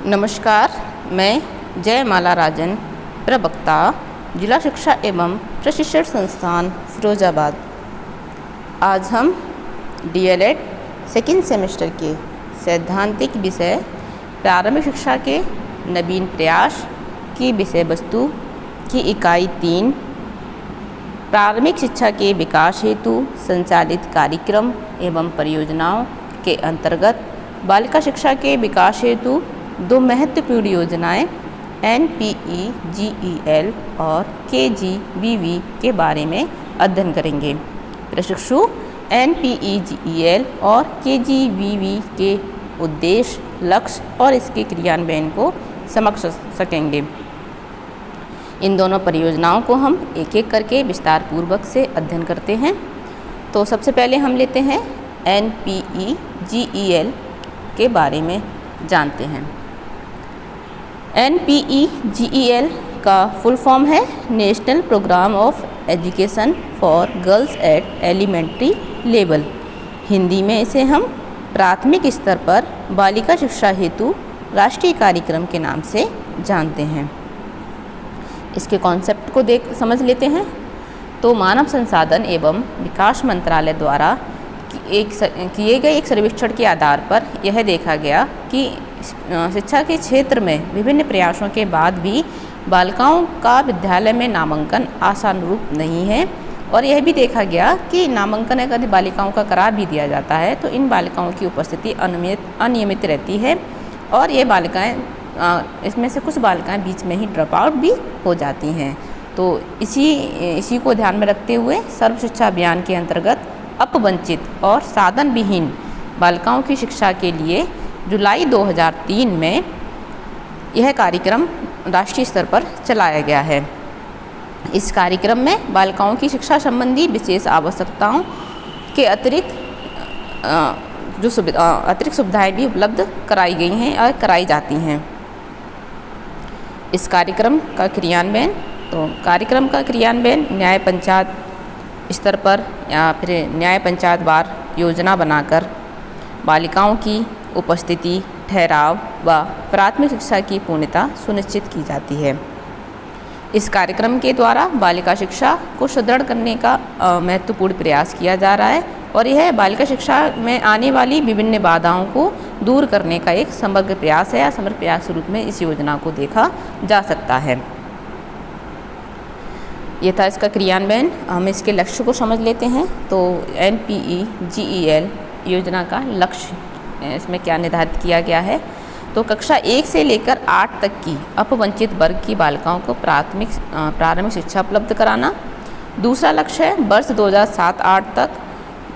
नमस्कार, मैं जयमाला राजन, प्रवक्ता, जिला शिक्षा एवं प्रशिक्षण संस्थान फिरोजाबाद। आज हम डीएलएड सेकेंड सेमेस्टर के सैद्धांतिक विषय प्रारंभिक शिक्षा के नवीन प्रयास की विषय वस्तु की इकाई 3 प्रारंभिक शिक्षा के विकास हेतु संचालित कार्यक्रम एवं परियोजनाओं के अंतर्गत बालिका शिक्षा के विकास हेतु 2 महत्वपूर्ण योजनाएं NPEGEL और KGBV के बारे में अध्ययन करेंगे। प्रशिक्षु NPEGEL और KGBV के उद्देश्य, लक्ष्य और इसके क्रियान्वयन को समझ सकेंगे। इन दोनों परियोजनाओं को हम एक एक करके विस्तार पूर्वक से अध्ययन करते हैं। तो सबसे पहले हम लेते हैं NPEGEL के बारे में जानते हैं। NPEGEL का फुल फॉर्म है national programme of education for girls at elementary level. Hindi में इसे हम प्राथमिक स्तर पर बालिका शिक्षा हेतु राष्ट्रीय कार्यक्रम के नाम से जानते हैं। इसके कॉन्सेप्ट को समझ लेते हैं। तो मानव संसाधन एवं विकास मंत्रालय द्वारा किए गए एक सर्वेक्षण के आधार पर यह देखा गया कि शिक्षा के क्षेत्र में विभिन्न प्रयासों के बाद भी बालिकाओं का विद्यालय में नामांकन आशानुरूप नहीं है। और यह भी देखा गया कि नामांकन अगर बालिकाओं का करा भी दिया जाता है तो इन बालिकाओं की उपस्थिति अनियमित रहती है और ये बालिकाएं इसमें से कुछ बालिकाएं बीच में ही ड्रॉप आउट भी हो जाती हैं। तो इसी को ध्यान में रखते हुए सर्व शिक्षा अभियान के अंतर्गत अपवंचित और साधन विहीन बालिकाओं की शिक्षा के लिए जुलाई 2003 में यह कार्यक्रम राष्ट्रीय स्तर पर चलाया गया है। इस कार्यक्रम में बालिकाओं की शिक्षा संबंधी विशेष आवश्यकताओं के अतिरिक्त सुविधाएं भी उपलब्ध कराई गई हैं और कराई जाती हैं। इस कार्यक्रम का क्रियान्वयन न्याय पंचायत स्तर पर या फिर न्याय पंचायत वार योजना बनाकर बालिकाओं की उपस्थिति, ठहराव व प्राथमिक शिक्षा की पूर्णता सुनिश्चित की जाती है। इस कार्यक्रम के द्वारा बालिका शिक्षा को सुदृढ़ करने का महत्वपूर्ण प्रयास किया जा रहा है और यह बालिका शिक्षा में आने वाली विभिन्न बाधाओं को दूर करने का एक समग्र प्रयास है या समग्र प्रयास के रूप में इस योजना को देखा जा सकता है। ये था इसका क्रियान्वयन। हम इसके लक्ष्य को समझ लेते हैं। तो NPEGEL योजना का लक्ष्य इसमें क्या निर्धारित किया गया है। तो कक्षा 1 से लेकर 8 तक की अपवंचित वर्ग की बालिकाओं को प्रारंभिक शिक्षा उपलब्ध कराना। दूसरा लक्ष्य है वर्ष 2007-8 तक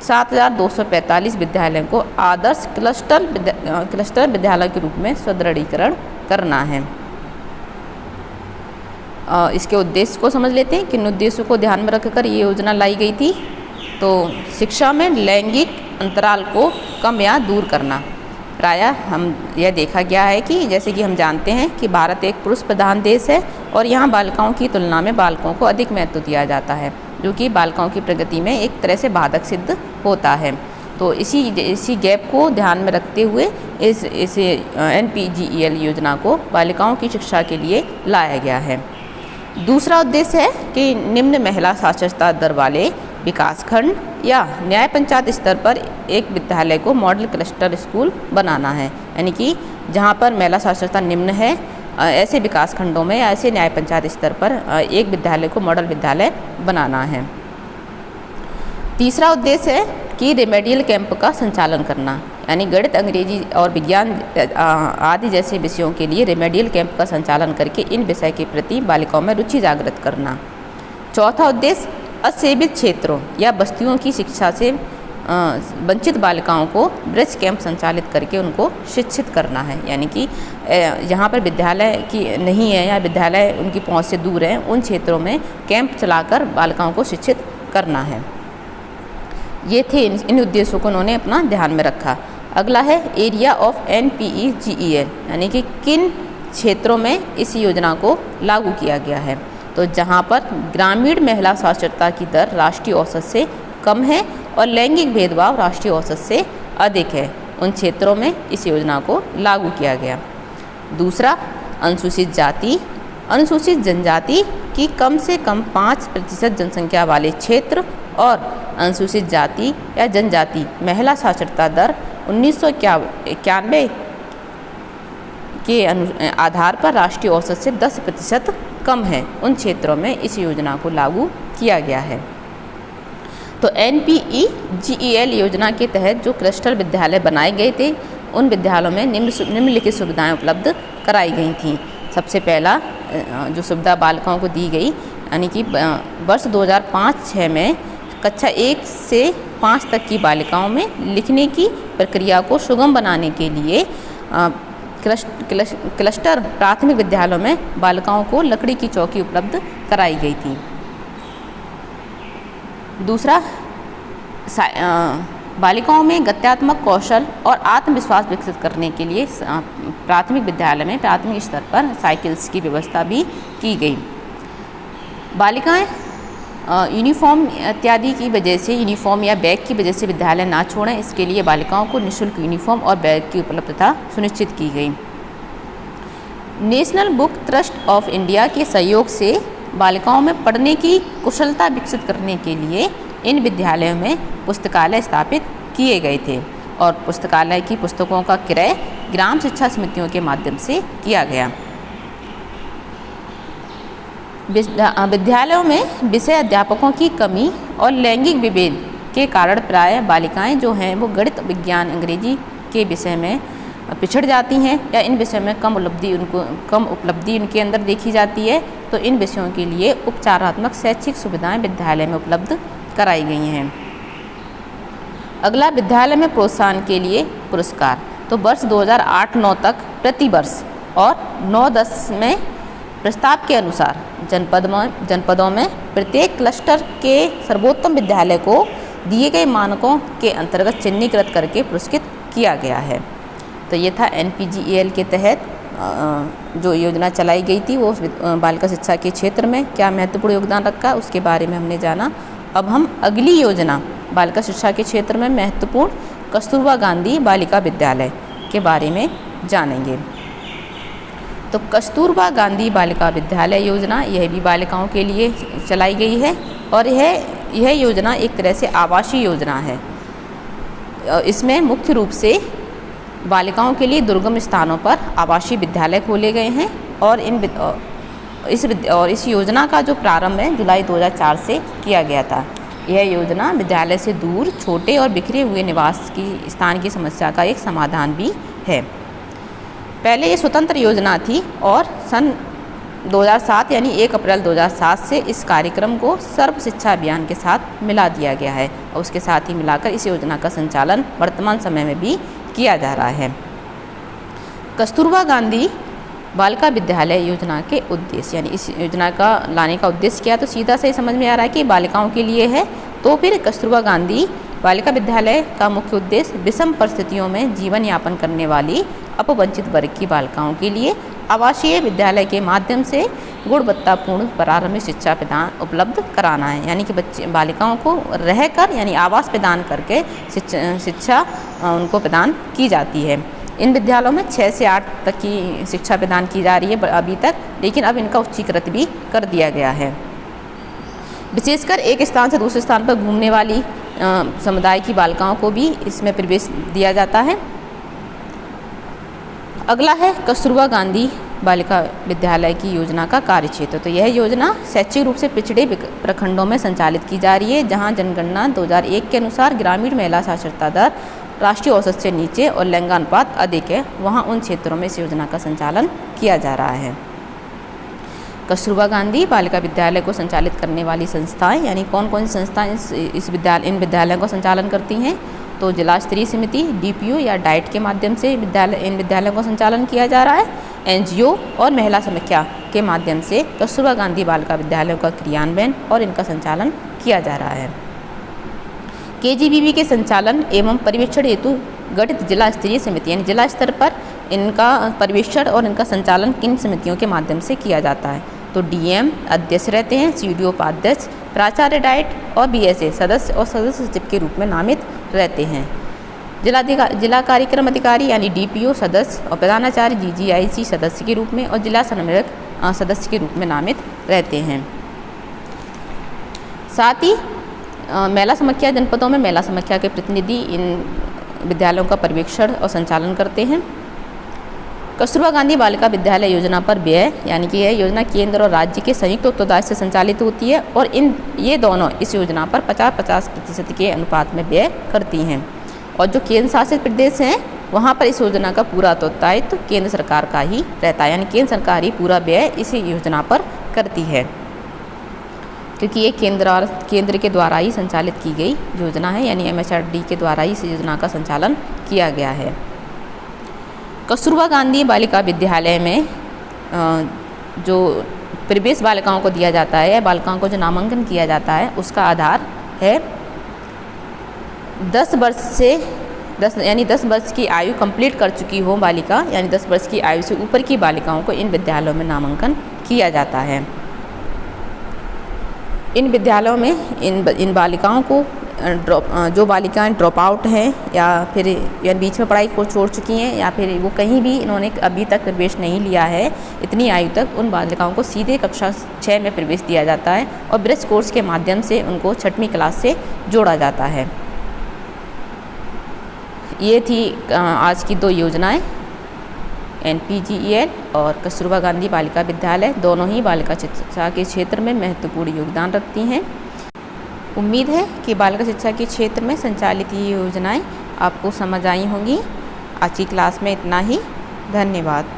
7245 विद्यालयों को आदर्श क्लस्टर विद्यालय के रूप में सुदृढ़ीकरण करना है। इसके उद्देश्य को समझ लेते हैं। किन उद्देश्यों को ध्यान में रखकर ये योजना लाई गई थी। तो शिक्षा में लैंगिक अंतराल को कम या दूर करना। प्रायः यह देखा गया है कि जैसे कि हम जानते हैं कि भारत एक पुरुष प्रधान देश है और यहाँ बालिकाओं की तुलना में बालकों को अधिक महत्व दिया जाता है, जो कि बालिकाओं की प्रगति में एक तरह से बाधक सिद्ध होता है। तो इसी गैप को ध्यान में रखते हुए इस NPEGEL योजना को बालिकाओं की शिक्षा के लिए लाया गया है। दूसरा उद्देश्य है कि निम्न महिला साक्षरता दर वाले विकासखंड या न्याय पंचायत स्तर पर एक विद्यालय को मॉडल क्लस्टर स्कूल बनाना है। यानी कि जहाँ पर महिला साक्षरता निम्न है ऐसे विकासखंडों में या ऐसे न्याय पंचायत स्तर पर एक विद्यालय को मॉडल विद्यालय बनाना है। तीसरा उद्देश्य है कि रेमेडियल कैंप का संचालन करना, यानी गणित, अंग्रेजी और विज्ञान आदि जैसे विषयों के लिए रेमेडियल कैंप का संचालन करके इन विषय के प्रति बालिकाओं में रुचि जागृत करना। चौथा उद्देश्य असेवित क्षेत्रों या बस्तियों की शिक्षा से वंचित बालिकाओं को ब्रिज कैंप संचालित करके उनको शिक्षित करना है। यानी कि जहाँ पर विद्यालय की नहीं है या विद्यालय उनकी पहुँच से दूर है उन क्षेत्रों में कैंप चलाकर बालिकाओं को शिक्षित करना है। ये थे इन उद्देश्यों को उन्होंने अपना ध्यान में रखा। अगला है एरिया ऑफ NPEGEL, यानी कि किन क्षेत्रों में इस योजना को लागू किया गया है। तो जहाँ पर ग्रामीण महिला साक्षरता की दर राष्ट्रीय औसत से कम है और लैंगिक भेदभाव राष्ट्रीय औसत से अधिक है, उन क्षेत्रों में इस योजना को लागू किया गया। दूसरा, अनुसूचित जाति अनुसूचित जनजाति की कम से कम 5% जनसंख्या वाले क्षेत्र और अनुसूचित जाति या जनजाति महिला साक्षरता दर 1991 के आधार पर राष्ट्रीय औसत से 10% कम है, उन क्षेत्रों में इस योजना को लागू किया गया है। तो NPEGEL योजना के तहत जो क्लस्टर विद्यालय बनाए गए थे, उन विद्यालयों में निम्नलिखित सुविधाएं उपलब्ध कराई गई थीं। सबसे पहला जो सुविधा बालिकाओं को दी गई, यानी कि वर्ष 2005-06 में कक्षा 1 से 5 तक की बालिकाओं में लिखने की प्रक्रिया को सुगम बनाने के लिए क्लस्टर प्राथमिक विद्यालयों में बालिकाओं को लकड़ी की चौकी उपलब्ध कराई गई थी। दूसरा, बालिकाओं में गत्यात्मक कौशल और आत्मविश्वास विकसित करने के लिए प्राथमिक विद्यालय में प्राथमिक स्तर पर साइकिल्स की व्यवस्था भी की गई। बालिकाएं यूनिफॉर्म इत्यादि की वजह से, यूनिफॉर्म या बैग की वजह से विद्यालय ना छोड़ें, इसके लिए बालिकाओं को निःशुल्क यूनिफॉर्म और बैग की उपलब्धता सुनिश्चित की गई। National book trust of India के सहयोग से बालिकाओं में पढ़ने की कुशलता विकसित करने के लिए इन विद्यालयों में पुस्तकालय स्थापित किए गए थे और पुस्तकालय की पुस्तकों का क्रय ग्राम शिक्षा समितियों के माध्यम से किया गया। विद्यालयों में विषय अध्यापकों की कमी और लैंगिक विभेद के कारण प्रायः बालिकाएं जो हैं वो गणित, विज्ञान, अंग्रेजी के विषय में पिछड़ जाती हैं या इन विषयों में कम उपलब्धि उनके अंदर देखी जाती है। तो इन विषयों के लिए उपचारात्मक शैक्षिक सुविधाएं विद्यालय में उपलब्ध कराई गई हैं। अगला, विद्यालय में प्रोत्साहन के लिए पुरस्कार। तो वर्ष 2008-09 तक प्रति वर्ष और 9-10 में प्रस्ताव के अनुसार जनपदों में प्रत्येक क्लस्टर के सर्वोत्तम विद्यालय को दिए गए मानकों के अंतर्गत चिन्हीकृत करके पुरस्कृत किया गया है। तो ये था NPGEL के तहत जो योजना चलाई गई थी, वो बालिका शिक्षा के क्षेत्र में क्या महत्वपूर्ण योगदान रखा, उसके बारे में हमने जाना। अब हम अगली योजना बालिका शिक्षा के क्षेत्र में महत्वपूर्ण कस्तूरबा गांधी बालिका विद्यालय के बारे में जानेंगे। तो कस्तूरबा गांधी बालिका विद्यालय योजना, यह भी बालिकाओं के लिए चलाई गई है और यह योजना एक तरह से आवासीय योजना है। इसमें मुख्य रूप से बालिकाओं के लिए दुर्गम स्थानों पर आवासीय विद्यालय खोले गए हैं और इस योजना का जो प्रारंभ है जुलाई 2004 से किया गया था। यह योजना विद्यालय से दूर छोटे और बिखरे हुए निवास की स्थान की समस्या का एक समाधान भी है। पहले ये स्वतंत्र योजना थी और सन 2007 यानी 1 अप्रैल 2007 से इस कार्यक्रम को सर्व शिक्षा अभियान के साथ मिला दिया गया है और उसके साथ ही मिलाकर इस योजना का संचालन वर्तमान समय में भी किया जा रहा है। कस्तूरबा गांधी बालिका विद्यालय योजना के उद्देश्य, यानी इस योजना का लाने का उद्देश्य क्या है, तो सीधा से समझ में आ रहा है कि बालिकाओं के लिए है। तो फिर कस्तूरबा गांधी बालिका विद्यालय का मुख्य उद्देश्य विषम परिस्थितियों में जीवन यापन करने वाली अपवंचित वर्ग की बालिकाओं के लिए आवासीय विद्यालय के माध्यम से गुणवत्तापूर्ण प्रारंभिक शिक्षा प्रदान उपलब्ध कराना है। यानी कि बालिकाओं को रहकर यानी आवास प्रदान करके शिक्षा उनको प्रदान की जाती है। इन विद्यालयों में 6 से 8 तक की शिक्षा प्रदान की जा रही है अभी तक, लेकिन अब इनका उच्चीकृत भी कर दिया गया है। विशेषकर एक स्थान से दूसरे स्थान पर घूमने वाली समुदाय की बालिकाओं को भी इसमें प्रवेश दिया जाता है। अगला है कस्तूरबा गांधी बालिका विद्यालय की योजना का कार्यक्षेत्र। तो यह योजना शैक्षिक रूप से पिछड़े प्रखंडों में संचालित की जा रही है, जहां जनगणना 2001 के अनुसार ग्रामीण महिला साक्षरता दर राष्ट्रीय औसत से नीचे और लिंगानुपात अधिक है, वहां उन क्षेत्रों में इस योजना का संचालन किया जा रहा है। कस्तूरबा गांधी बालिका विद्यालय को संचालित करने वाली संस्थाएं, यानी कौन कौन सी संस्थाएं इन विद्यालयों का संचालन करती हैं, तो जिला स्तरीय समिति DPO या डाइट के माध्यम से इन विद्यालयों का संचालन किया जा रहा है। NGO और महिला समीक्षा के माध्यम से कस्तूरबा गांधी बालिका विद्यालयों का क्रियान्वयन और इनका संचालन किया जा रहा है। KGBV के संचालन एवं पर्यवेक्षण हेतु गठित जिला स्तरीय समिति, यानी जिला स्तर पर इनका पर्यवेक्षण और इनका संचालन किन समितियों के माध्यम से किया जाता है, तो DM अध्यक्ष रहते हैं, CDO उपाध्यक्ष, प्राचार्य डाइट और BSA सदस्य और सदस्य सचिव के रूप में नामित रहते हैं। जिला कार्यक्रम अधिकारी यानी DPO सदस्य और प्रधानाचार्य GGIC सदस्य के रूप में और जिला समन्वयक सदस्य के रूप में नामित रहते हैं। साथ ही महिला समाख्या जनपदों में महिला समाख्या के प्रतिनिधि इन विद्यालयों का पर्यवेक्षण और संचालन करते हैं। कस्तूरबा गांधी बालिका विद्यालय योजना पर व्यय यानी कि यह योजना केंद्र और राज्य के संयुक्त उत्तरदायित्व से संचालित होती है और ये दोनों इस योजना पर 50-50% के अनुपात में व्यय करती हैं। और जो केंद्र शासित प्रदेश हैं वहाँ पर इस योजना का पूरा उत्तरदायित्व केंद्र सरकार का ही रहता है, यानी केंद्र सरकार ही पूरा व्यय इस योजना पर करती है, क्योंकि ये केंद्र के द्वारा ही संचालित की गई योजना है, यानी MHRD के द्वारा ही इस योजना का संचालन किया गया है। कस्तूरबा गांधी बालिका विद्यालय में जो प्रवेश बालिकाओं को दिया जाता है, बालिकाओं को जो नामांकन किया जाता है, उसका आधार है 10 वर्ष की आयु कंप्लीट कर चुकी हो बालिका, यानी 10 वर्ष की आयु से ऊपर की बालिकाओं को इन विद्यालयों में नामांकन किया जाता है। इन विद्यालयों में इन बालिकाओं को जो बालिकाएं ड्रॉप आउट हैं या फिर बीच में पढ़ाई को छोड़ चुकी हैं या फिर वो कहीं भी इन्होंने अभी तक प्रवेश नहीं लिया है, इतनी आयु तक उन बालिकाओं को सीधे कक्षा 6 में प्रवेश दिया जाता है और ब्रिज कोर्स के माध्यम से उनको 6वीं क्लास से जोड़ा जाता है। ये थी आज की 2 योजनाएं, NPGEL और कस्तूरबा गांधी बालिका विद्यालय, दोनों ही बालिका शिक्षा के क्षेत्र में महत्वपूर्ण योगदान रखती हैं। उम्मीद है कि बालिका शिक्षा के क्षेत्र में संचालित ये योजनाएं आपको समझ आई होंगी। आज की क्लास में इतना ही। धन्यवाद।